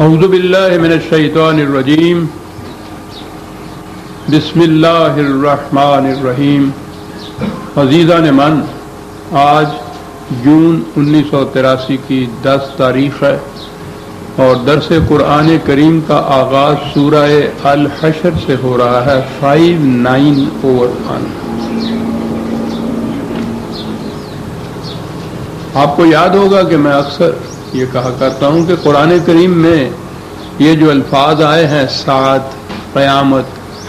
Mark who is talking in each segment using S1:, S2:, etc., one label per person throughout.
S1: اعوذ باللہ من الشیطان الرجیم بسم اللہ الرحمن الرحیم۔ عزیزان من، آج جون 1983 کی 10 تاریخ ہے اور درس قرآن کریم کا آغاز سورہ الحشر سے ہو رہا ہے 59/1۔ آپ کو یاد ہوگا کہ میں اکثر یہ کہا کرتا ہوں کہ قرآن کریم میں یہ جو الفاظ آئے ہیں ساعت، قیامت،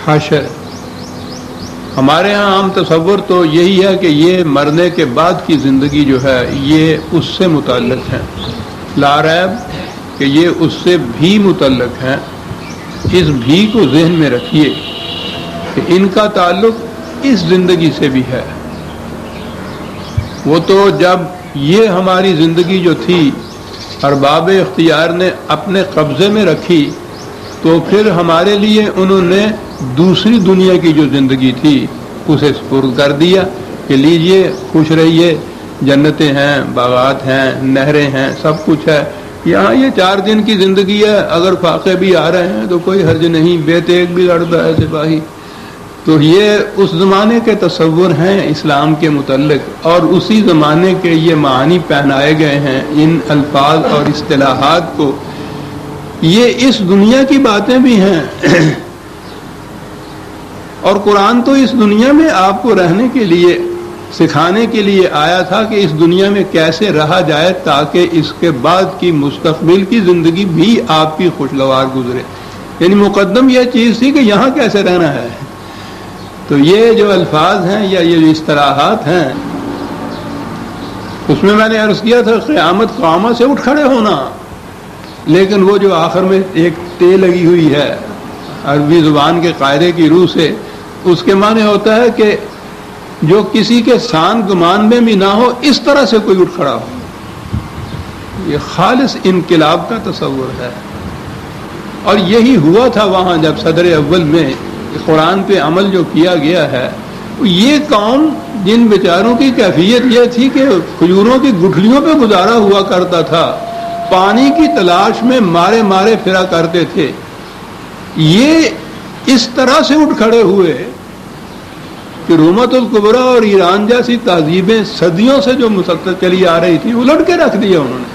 S1: حشر، ہمارے ہاں عام تصور تو یہی ہے کہ یہ مرنے کے بعد کی زندگی جو ہے یہ اس سے متعلق ہے، لا ریب کہ یہ اس سے بھی متعلق ہے۔ اس بھی کو ذہن میں رکھیے کہ ان کا تعلق اس زندگی سے بھی ہے۔ وہ تو جب یہ ہماری زندگی جو تھی ارباب اختیار نے اپنے قبضے میں رکھی تو پھر ہمارے لیے انہوں نے دوسری دنیا کی جو زندگی تھی اسے سپرد کر دیا کہ لیجئے خوش رہیے، جنتیں ہیں، باغات ہیں، نہریں ہیں، سب کچھ ہے، یہاں یہ 4 دن کی زندگی ہے، اگر فاقے بھی آ رہے ہیں تو کوئی حرج نہیں، بے تیغ بھی لڑتا ہے سپاہی۔ تو یہ اس زمانے کے تصور ہیں اسلام کے متعلق، اور اسی زمانے کے یہ معانی پہنائے گئے ہیں ان الفاظ اور اصطلاحات کو۔ یہ اس دنیا کی باتیں بھی ہیں اور قرآن تو اس دنیا میں آپ کو رہنے کے لیے، سکھانے کے لیے آیا تھا کہ اس دنیا میں کیسے رہا جائے تاکہ اس کے بعد کی مستقبل کی زندگی بھی آپ کی خوشگوار گزرے۔ یعنی مقدم یہ چیز تھی کہ یہاں کیسے رہنا ہے۔ تو یہ جو الفاظ ہیں یا یہ جو اصطلاحات ہیں اس میں نے عرض کیا تھا قیامت قامہ سے اٹھ کھڑے ہونا، لیکن وہ جو آخر میں ایک تے لگی ہوئی ہے عربی زبان کے قاعدے کی روح سے، اس کے معنی ہوتا ہے کہ جو کسی کے سان گمان میں بھی نہ ہو اس طرح سے کوئی اٹھ کھڑا ہو۔ یہ خالص انقلاب کا تصور ہے، اور یہی ہوا تھا وہاں جب صدر اول میں قرآن پہ عمل جو کیا گیا ہے۔ یہ قوم جن بیچاروں کی کیفیت یہ تھی کہ کھجوروں کی گٹھلیوں پہ گزارا ہوا کرتا تھا، پانی کی تلاش میں مارے مارے پھرا کرتے تھے، یہ اس طرح سے اٹھ کھڑے ہوئے کہ رومت الکبریٰ اور ایران جیسی تہذیبیں صدیوں سے جو مسلسل چلی آ رہی تھی الٹ کے رکھ دیا انہوں نے۔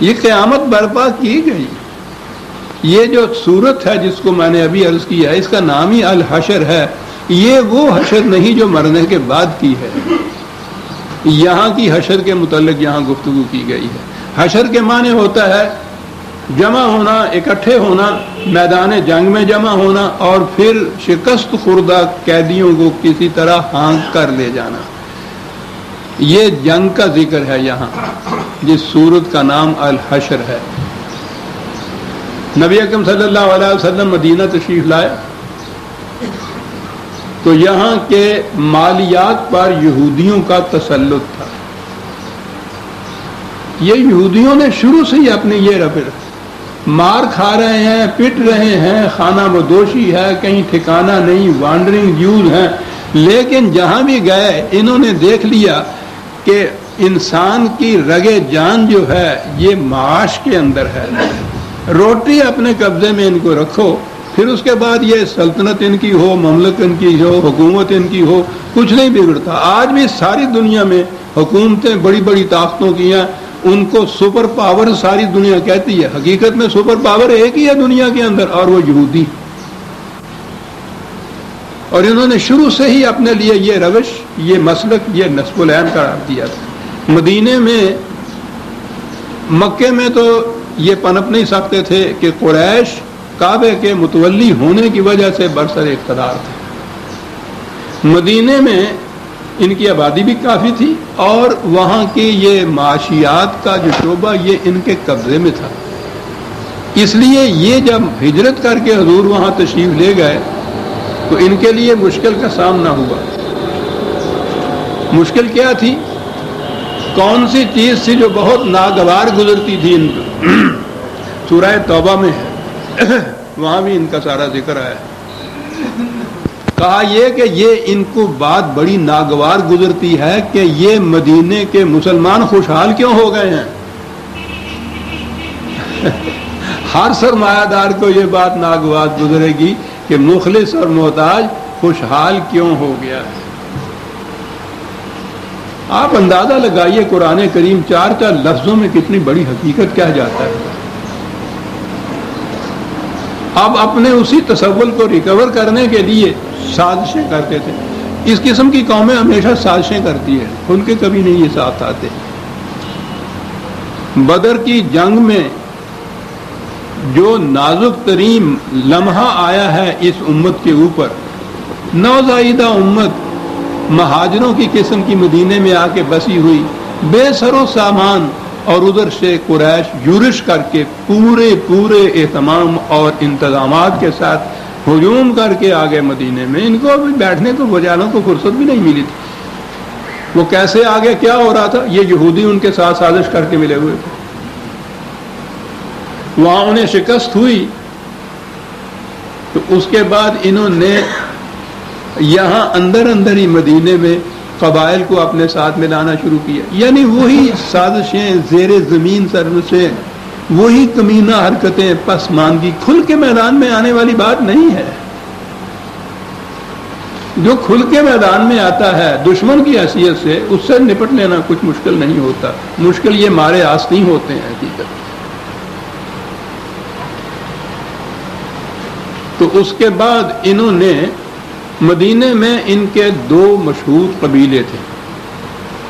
S1: یہ قیامت برپا کی گئی۔ یہ جو صورت ہے جس کو میں نے ابھی عرض کیا ہے اس کا نام ہی الحشر ہے۔ یہ وہ حشر نہیں جو مرنے کے بعد کی ہے، یہاں کی حشر کے متعلق یہاں گفتگو کی گئی ہے۔ حشر کے معنی ہوتا ہے جمع ہونا، اکٹھے ہونا، میدان جنگ میں جمع ہونا، اور پھر شکست خوردہ قیدیوں کو کسی طرح ہانک کر لے جانا۔ یہ جنگ کا ذکر ہے یہاں جس صورت کا نام الحشر ہے۔ نبی اکرم صلی اللہ علیہ وسلم مدینہ تشریف لائے تو یہاں کے مالیات پر یہودیوں کا تسلط تھا۔ یہ یہودیوں نے شروع سے ہی اپنی یہ روش، مار کھا رہے ہیں، پٹ رہے ہیں، خانہ بدوشی ہے، کہیں ٹھکانہ نہیں، وانڈرنگ جوز ہیں، لیکن جہاں بھی گئے انہوں نے دیکھ لیا کہ انسان کی رگ جان جو ہے یہ معاش کے اندر ہے۔ روٹی اپنے قبضے میں ان کو رکھو، پھر اس کے بعد یہ سلطنت ان کی ہو، مملکت ان کی ہو، حکومت ان کی ہو، کچھ نہیں بگڑتا۔ آج بھی ساری دنیا میں حکومتیں بڑی بڑی طاقتوں کی ہیں، ان کو سپر پاور ساری دنیا کہتی ہے، حقیقت میں سپر پاور ایک ہی ہے دنیا کے اندر، اور وہ یہودی۔ اور انہوں نے شروع سے ہی اپنے لیے یہ روش، یہ مسلک، یہ نصب العین قرار دیا تھا۔ مدینے میں، مکے میں تو یہ پنپ نہیں سکتے تھے کہ قریش کعبے کے متولی ہونے کی وجہ سے برسر اقتدار تھے۔ مدینے میں ان کی آبادی بھی کافی تھی اور وہاں کی یہ معاشیات کا جو شعبہ یہ ان کے قبضے میں تھا، اس لیے یہ جب ہجرت کر کے حضور وہاں تشریف لے گئے تو ان کے لیے مشکل کا سامنا ہوا۔ مشکل کیا تھی؟ کون سی چیز تھی جو بہت ناگوار گزرتی تھی ان کو؟ سورہ توبہ میں ہے، وہاں بھی ان کا سارا ذکر ہے۔ کہا یہ کہ یہ ان کو بات بڑی ناگوار گزرتی ہے کہ یہ مدینے کے مسلمان خوشحال کیوں ہو گئے ہیں؟ ہر سرمایہ دار کو یہ بات ناگوار گزرے گی کہ مخلص اور محتاج خوشحال کیوں ہو گیا. آپ اندازہ لگائیے قرآن کریم 4 لفظوں میں کتنی بڑی حقیقت کہہ جاتا ہے. اب اپنے اسی تصور کو ریکور کرنے کے لیے سازشیں کرتے تھے. اس قسم کی قومیں ہمیشہ سازشیں کرتی ہیں, ان کے کبھی نہیں یہ ساتھ آتے. بدر کی جنگ میں جو نازک ترین لمحہ آیا ہے اس امت کے اوپر, نوزائیدہ امت مہاجروں کی قسم کی مدینے میں آ کے بسی ہوئی, بے سر و سامان, اور ادھر سے قریش یورش کر کے پورے اہتمام اور انتظامات کے ساتھ ہجوم کر کے آگے مدینے میں. ان کو بھی بیٹھنے کو بجالوں کو فرصت بھی نہیں ملی تھی. وہ کیسے آگے کیا ہو رہا تھا, یہ یہودی ان کے ساتھ سازش کر کے ملے ہوئے تھے. وہاں انہیں شکست ہوئی تو اس کے بعد انہوں نے یہاں اندر ہی مدینے میں قبائل کو اپنے ساتھ ملانا شروع کیا. یعنی وہی سازشیں, زیر زمین سرنوشیں, وہی کمینہ حرکتیں, پسماندگی. کھل کے میدان میں آنے والی بات نہیں ہے. جو کھل کے میدان میں آتا ہے دشمن کی حیثیت سے, اس سے نپٹ لینا کچھ مشکل نہیں ہوتا. مشکل یہ مارے آستین ہوتے ہیں حقیقت. تو اس کے بعد انہوں نے مدینے میں ان کے 2 مشہور قبیلے تھے,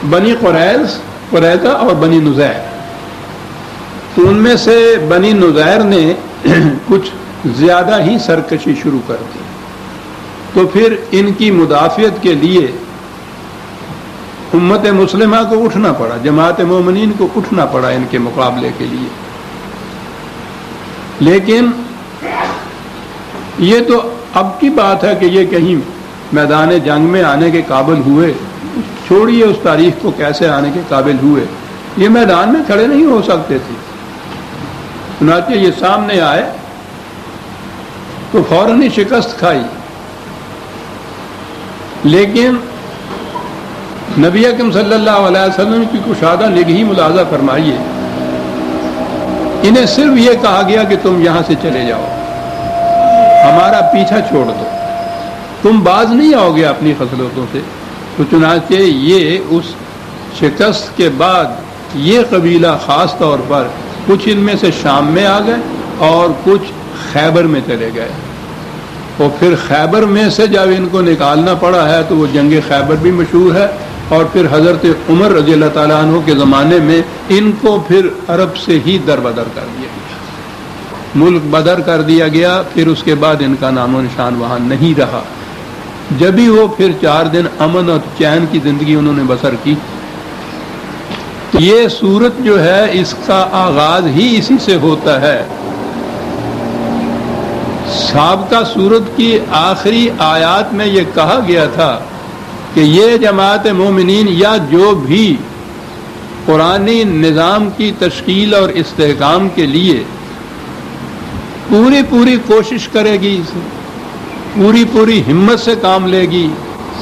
S1: بنی قریظہ اور بنی نذیر. تو ان میں سے بنی نذیر نے کچھ زیادہ ہی سرکشی شروع کر دی. تو پھر ان کی مدافعت کے لیے امت مسلمہ کو اٹھنا پڑا, جماعت مومنین کو اٹھنا پڑا ان کے مقابلے کے لیے. لیکن یہ تو اب کی بات ہے کہ یہ کہیں میدان جنگ میں آنے کے قابل ہوئے. چھوڑیے اس تاریخ کو کیسے آنے کے قابل ہوئے, یہ میدان میں کھڑے نہیں ہو سکتے تھے. چنانچہ یہ سامنے آئے تو فوراً ہی شکست کھائی. لیکن نبی اکرم صلی اللہ علیہ وسلم کی کشادہ نگہی ملاحظہ فرمائیے. انہیں صرف یہ کہا گیا کہ تم یہاں سے چلے جاؤ, ہمارا پیچھا چھوڑ دو, تم باز نہیں آؤ گے اپنی خصلتوں سے. تو چنانچہ یہ اس شکست کے بعد یہ قبیلہ خاص طور پر کچھ ان میں سے شام میں آ گئے اور کچھ خیبر میں چلے گئے. اور پھر خیبر میں سے جب ان کو نکالنا پڑا ہے تو وہ جنگ خیبر بھی مشہور ہے. اور پھر حضرت عمر رضی اللہ تعالیٰ عنہ کے زمانے میں ان کو پھر عرب سے ہی دربدر کر دیا گیا, ملک بدر کر دیا گیا. پھر اس کے بعد ان کا نام و نشان وہاں نہیں رہا. جبھی وہ پھر 4 دن امن اور چین کی زندگی انہوں نے بسر کی. یہ صورت جو ہے اس کا آغاز ہی اسی سے ہوتا ہے. سابقہ صورت کی آخری آیات میں یہ کہا گیا تھا کہ یہ جماعت مومنین یا جو بھی قرآنی نظام کی تشکیل اور استحکام کے لیے پوری کوشش کرے گی, پوری ہمت سے کام لے گی,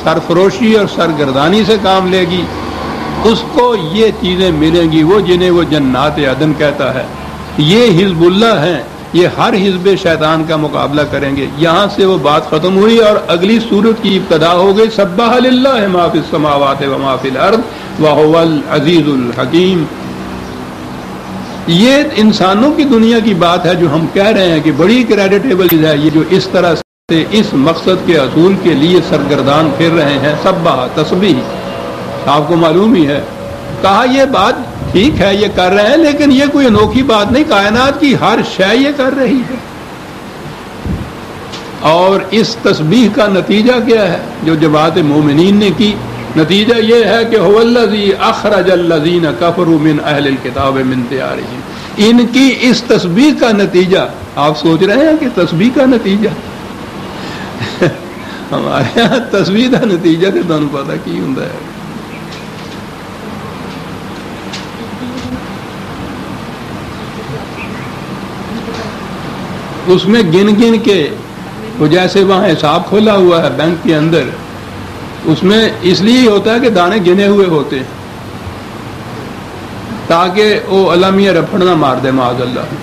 S1: سرفروشی اور سرگردانی سے کام لے گی, اس کو یہ چیزیں ملیں گی, وہ جنہیں وہ جنات عدن کہتا ہے. یہ حزب اللہ ہیں, یہ ہر حزب شیطان کا مقابلہ کریں گے. یہاں سے وہ بات ختم ہوئی اور اگلی سورت کی ابتدا ہو گئی, سبح للہ ما فی السماوات و ما فی الارض وہو العزیز الحکیم. یہ انسانوں کی دنیا کی بات ہے جو ہم کہہ رہے ہیں کہ بڑی کریڈیٹیبل چیز ہے یہ, جو اس طرح سے اس مقصد کے حصول کے لیے سرگردان پھر رہے ہیں. سبح تسبیح, آپ کو معلوم ہی ہے. کہا یہ بات ٹھیک ہے یہ کر رہے ہیں, لیکن یہ کوئی انوکھی بات نہیں, کائنات کی ہر شے یہ کر رہی ہے. اور اس تسبیح کا نتیجہ کیا ہے جو جماعت مومنین نے کی؟ نتیجہ یہ ہے کہ هو الذی اخرج الذین کفروا من اہل الکتاب من دیارہم. ان کی اس تسبیح کا نتیجہ, آپ سوچ رہے ہیں کہ تسبیح کا نتیجہ ہمارے یہاں تسبیح کا نتیجہ تو تمہیں پتا کی ہوندا ہے. اس میں گن کے وہ جیسے وہاں حساب کھولا ہوا ہے بینک کے اندر, اس میں اس لیے ہوتا ہے کہ دانے گنے ہوئے ہوتے ہیں تاکہ وہ علمیہ رپڑ نہ مار دے معاذ اللہ.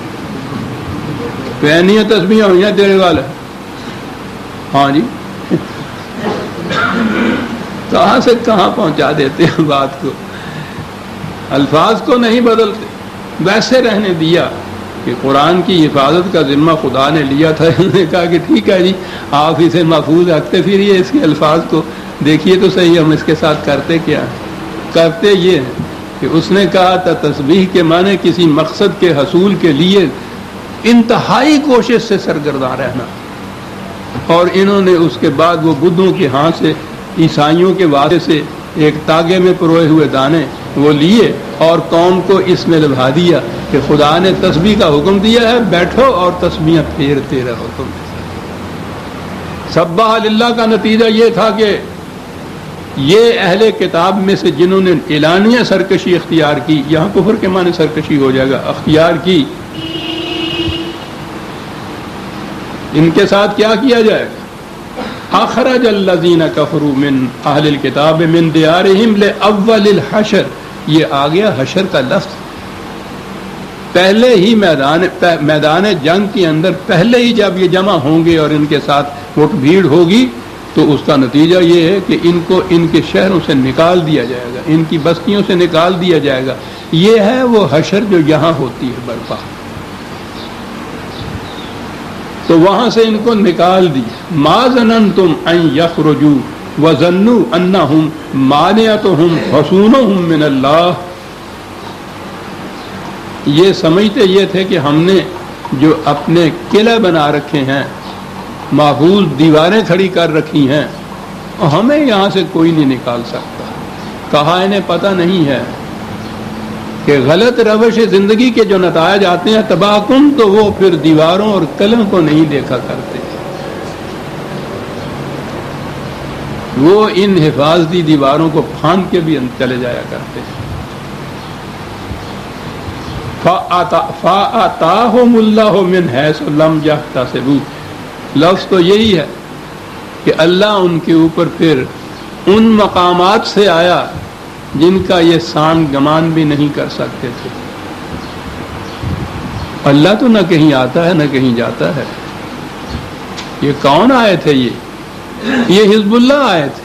S1: پہنی تسبیحاں ہوئی ہیں تیرے والے؟ ہاں جی، کہاں سے کہاں پہنچا دیتے ہیں بات کو، الفاظ کو نہیں بدلتے، ویسے رہنے دیا کہ قرآن کی حفاظت کا ذمہ خدا نے لیا تھا، انہوں نے کہا کہ ٹھیک ہے جی آپ اسے محفوظ رکھتے پھریے، اس کے الفاظ کو دیکھیے تو صحیح ہم اس کے ساتھ کرتے کیا ہیں۔ کرتے یہ ہیں کہ اس نے کہا تھا تسبیح کے معنی کسی مقصد کے حصول کے لیے انتہائی کوشش سے سرگرداں رہنا، اور انہوں نے اس کے بعد وہ بدھوں کے ہاتھ سے عیسائیوں کے واسطے سے ایک تاگے میں پروئے ہوئے دانے وہ لیے اور قوم کو اس میں لبھا دیا کہ خدا نے تسبیح کا حکم دیا ہے، بیٹھو اور تسبیحاں پھیرتے رہو تم۔ سبح للہ کا نتیجہ یہ تھا کہ یہ اہل کتاب میں سے جنہوں نے اعلانیہ سرکشی اختیار کی، یہاں کفر کے معنی سرکشی ہو جائے گا، اختیار کی، ان کے ساتھ کیا کیا جائے گا؟ اخرج الذین کفروا من اہل الکتاب من دیارہم لاول الحشر، یہ آ گیا حشر کا لفظ، پہلے ہی میدان جنگ کے اندر پہلے ہی جب یہ جمع ہوں گے اور ان کے ساتھ مٹ بھیڑ ہوگی تو اس کا نتیجہ یہ ہے کہ ان کو ان کے شہروں سے نکال دیا جائے گا، ان کی بستیوں سے نکال دیا جائے گا۔ یہ ہے وہ حشر جو یہاں ہوتی ہے برپا، تو وہاں سے ان کو نکال دیا۔ ما ظننتم ان یخرجوا وظنوا انہم مانعتہم حصونہم من اللہ، یہ سمجھتے یہ تھے کہ ہم نے جو اپنے قلعے بنا رکھے ہیں، محفوظ دیواریں کھڑی کر رکھی ہیں، اور ہمیں یہاں سے کوئی نہیں نکال سکتا۔ کہا انہیں پتہ نہیں ہے کہ غلط روش زندگی کے جو نتائج آتے ہیں تباہ کن، تو وہ پھر دیواروں اور قلعوں کو نہیں دیکھا کرتے، وہ ان حفاظتی دیواروں کو پھاند کے بھی چلے جایا کرتے ہیں۔ فَآتَاهُمُ اللَّهُ مِنْ حَيْثُ لَمْ يَحْتَسِبُوا، لفظ تو یہی ہے کہ اللہ ان کے اوپر پھر ان مقامات سے آیا جن کا یہ سان گمان بھی نہیں کر سکتے تھے۔ اللہ تو نہ کہیں آتا ہے نہ کہیں جاتا ہے۔ یہ کون آئے تھے؟ یہ حزب اللہ آئے تھے،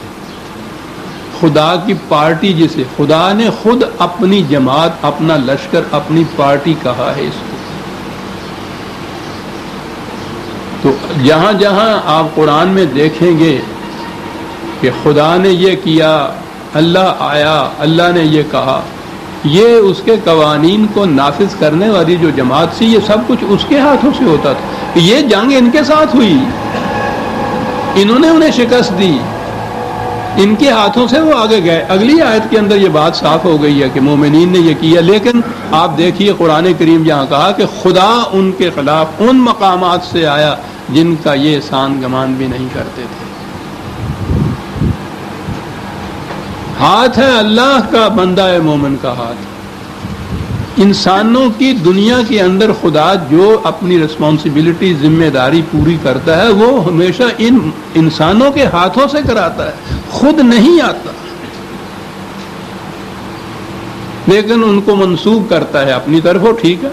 S1: خدا کی پارٹی جسے خدا نے خود اپنی جماعت، اپنا لشکر، اپنی پارٹی کہا ہے اس کو۔ تو جہاں جہاں آپ قرآن میں دیکھیں گے کہ خدا نے یہ کیا، اللہ آیا، اللہ نے یہ کہا، یہ اس کے قوانین کو نافذ کرنے والی جو جماعت تھی، یہ سب کچھ اس کے ہاتھوں سے ہوتا تھا۔ یہ جنگ ان کے ساتھ ہوئی، انہوں نے انہیں شکست دی، ان کے ہاتھوں سے وہ آگے گئے۔ اگلی آیت کے اندر یہ بات صاف ہو گئی ہے کہ مومنین نے یہ کیا، لیکن آپ دیکھیے قرآن کریم جہاں کہا کہ خدا ان کے خلاف ان مقامات سے آیا جن کا یہ سان گمان بھی نہیں کرتے تھے۔ ہاتھ ہے اللہ کا، بندہ مومن کا ہاتھ۔ انسانوں کی دنیا کے اندر خدا جو اپنی رسپانسبلٹی، ذمہ داری پوری کرتا ہے، وہ ہمیشہ ان انسانوں کے ہاتھوں سے کراتا ہے، خود نہیں آتا، لیکن ان کو منسوب کرتا ہے اپنی طرف۔ ٹھیک ہے،